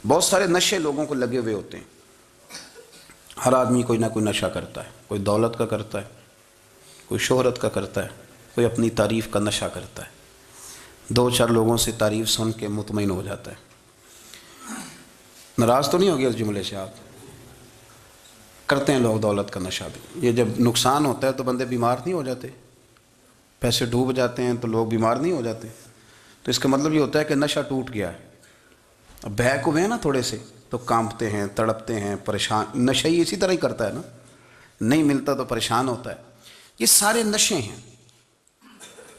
بہت سارے نشے لوگوں کو لگے ہوئے ہوتے ہیں. ہر آدمی کوئی نہ کوئی نشہ کرتا ہے. کوئی دولت کا کرتا ہے, کوئی شہرت کا کرتا ہے, کوئی اپنی تعریف کا نشہ کرتا ہے. دو چار لوگوں سے تعریف سن کے مطمئن ہو جاتا ہے. ناراض تو نہیں ہوگی اس جملے سے آپ؟ کرتے ہیں لوگ دولت کا نشہ بھی. یہ جب نقصان ہوتا ہے تو بندے بیمار نہیں ہو جاتے؟ پیسے ڈوب جاتے ہیں تو لوگ بیمار نہیں ہو جاتے؟ تو اس کا مطلب یہ ہوتا ہے کہ نشہ ٹوٹ گیا ہے. اب بہک ہوئے ہیں نا تھوڑے سے تو کانپتے ہیں, تڑپتے ہیں, پریشان. نشہ ہی اسی طرح ہی کرتا ہے نا, نہیں ملتا تو پریشان ہوتا ہے. یہ سارے نشے ہیں,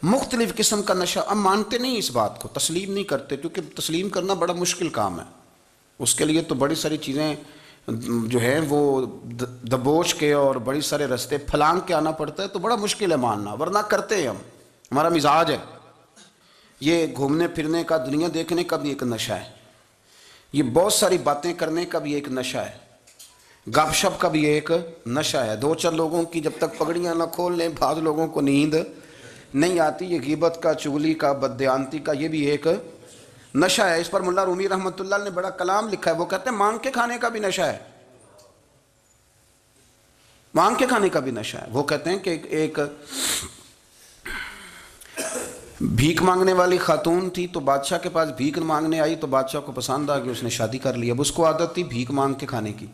مختلف قسم کا نشہ. ہم مانتے نہیں اس بات کو, تسلیم نہیں کرتے, کیونکہ تسلیم کرنا بڑا مشکل کام ہے. اس کے لیے تو بڑی ساری چیزیں جو ہیں وہ دبوچ کے اور بڑی سارے رستے پھلانگ کے آنا پڑتا ہے, تو بڑا مشکل ہے ماننا, ورنہ کرتے ہیں ہم. ہمارا مزاج ہے. یہ گھومنے پھرنے کا, دنیا دیکھنے کا بھی ایک نشہ ہے. یہ بہت ساری باتیں کرنے کا بھی ایک نشہ ہے. گپ شپ کا بھی ایک نشہ ہے. دو چار لوگوں کی جب تک پگڑیاں نہ کھول لیں, بعض لوگوں کو نیند نہیں آتی. یہ غیبت کا, چغلی کا, بددیانتی کا یہ بھی ایک نشہ ہے. اس پر ملا رومی رحمۃ اللہ نے بڑا کلام لکھا ہے. وہ کہتے ہیں مانگ کے کھانے کا بھی نشہ ہے. مانگ کے کھانے کا بھی نشہ ہے. وہ کہتے ہیں کہ ایک بھیک مانگنے والی خاتون تھی, تو بادشاہ کے پاس بھیک مانگنے آئی, تو بادشاہ کو پسند آ گئی, اس نے شادی کر لی. اب اس کو عادت تھی بھیک مانگ کے کھانے کی,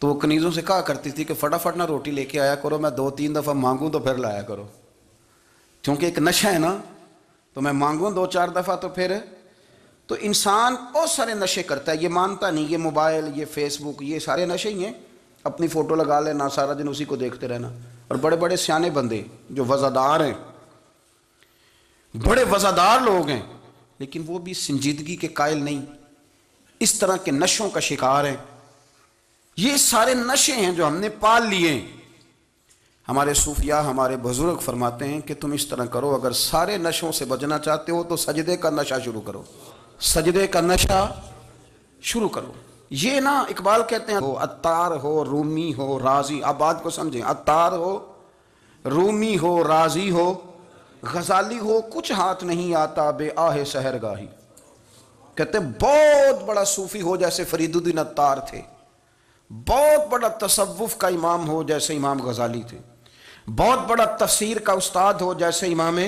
تو وہ کنیزوں سے کہا کرتی تھی کہ فٹافٹ نہ روٹی لے کے آیا کرو, میں 2-3 دفعہ مانگوں تو پھر لایا کرو. کیونکہ ایک نشہ ہے نا, تو میں مانگوں 2-4 دفعہ تو پھر. تو انسان بہت سارے نشے کرتا ہے, یہ مانتا نہیں. یہ موبائل, یہ فیس بک, یہ سارے نشے ہی ہیں. اپنی فوٹو لگا لینا, سارا دن اسی کو دیکھتے رہنا. اور بڑے بڑے سیانے بندے جو وزادار ہیں, بڑے وزادار لوگ ہیں, لیکن وہ بھی سنجیدگی کے قائل نہیں, اس طرح کے نشوں کا شکار ہیں. یہ سارے نشے ہیں جو ہم نے پال لیے ہیں. ہمارے صوفیاء, ہمارے بزرگ فرماتے ہیں کہ تم اس طرح کرو, اگر سارے نشوں سے بچنا چاہتے ہو تو سجدے کا نشہ شروع کرو. سجدے کا نشہ شروع کرو. یہ نا اقبال کہتے ہیں, عطار ہو, رومی ہو, رازی. آپ بات کو سمجھیں, عطار ہو, رومی ہو, رازی ہو, غزالی ہو, کچھ ہاتھ نہیں آتا بے آہ سحر گاہی. کہتے ہیں بہت بڑا صوفی ہو جیسے فرید الدین عطار تھے, بہت بڑا تصوف کا امام ہو جیسے امام غزالی تھے, بہت بڑا تفسیر کا استاد ہو جیسے امام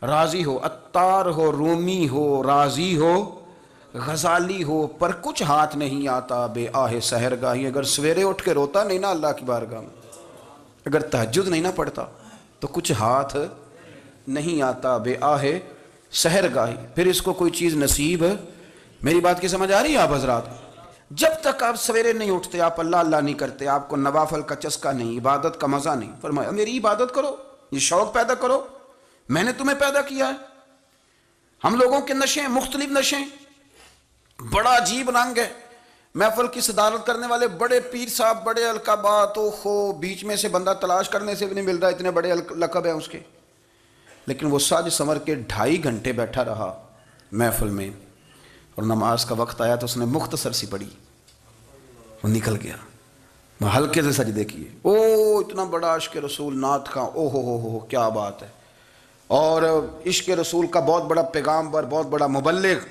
رازی ہو. عطار ہو, رومی ہو, رازی ہو, غزالی ہو, پر کچھ ہاتھ نہیں آتا بے آہ سحر گاہی. اگر سویرے اٹھ کے روتا نہیں نا اللہ کی بارگاہ میں, اگر تہجد نہیں نہ پڑھتا, تو کچھ ہاتھ نہیں آتا بے آہ سحر گاہی. پھر اس کو کوئی چیز نصیب. میری بات کی سمجھ آ رہی ہے آپ حضرات؟ جب تک آپ سویرے نہیں اٹھتے, آپ اللہ اللہ نہیں کرتے, آپ کو نوافل کا چسکا نہیں, عبادت کا مزہ نہیں. فرمایا میری عبادت کرو, یہ شوق پیدا کرو, میں نے تمہیں پیدا کیا ہے. ہم لوگوں کے نشے, مختلف نشے, بڑا عجیب رنگ ہے. محفل کی صدارت کرنے والے بڑے پیر صاحب, بڑے القابات, او بیچ میں سے بندہ تلاش کرنے سے بھی نہیں مل رہا, اتنے بڑے لقب ہیں اس کے. لیکن وہ سج سنور کے 2.5 گھنٹے بیٹھا رہا محفل میں, اور نماز کا وقت آیا تو اس نے مختصر سی پڑھی, وہ نکل گیا. وہ ہلکے سے سجدے کیے. اتنا بڑا عشق رسول, نعت کا, ہو کیا بات ہے. اور عشق رسول کا بہت بڑا پیغامبر, بہت بڑا مبلغ,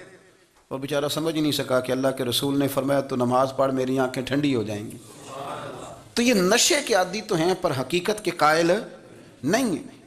اور بیچارہ سمجھ ہی نہیں سکا کہ اللہ کے رسول نے فرمایا تو نماز پڑھ, میری آنکھیں ٹھنڈی ہو جائیں گی. تو یہ نشے کے عادی تو ہیں, پر حقیقت کے قائل نہیں ہیں.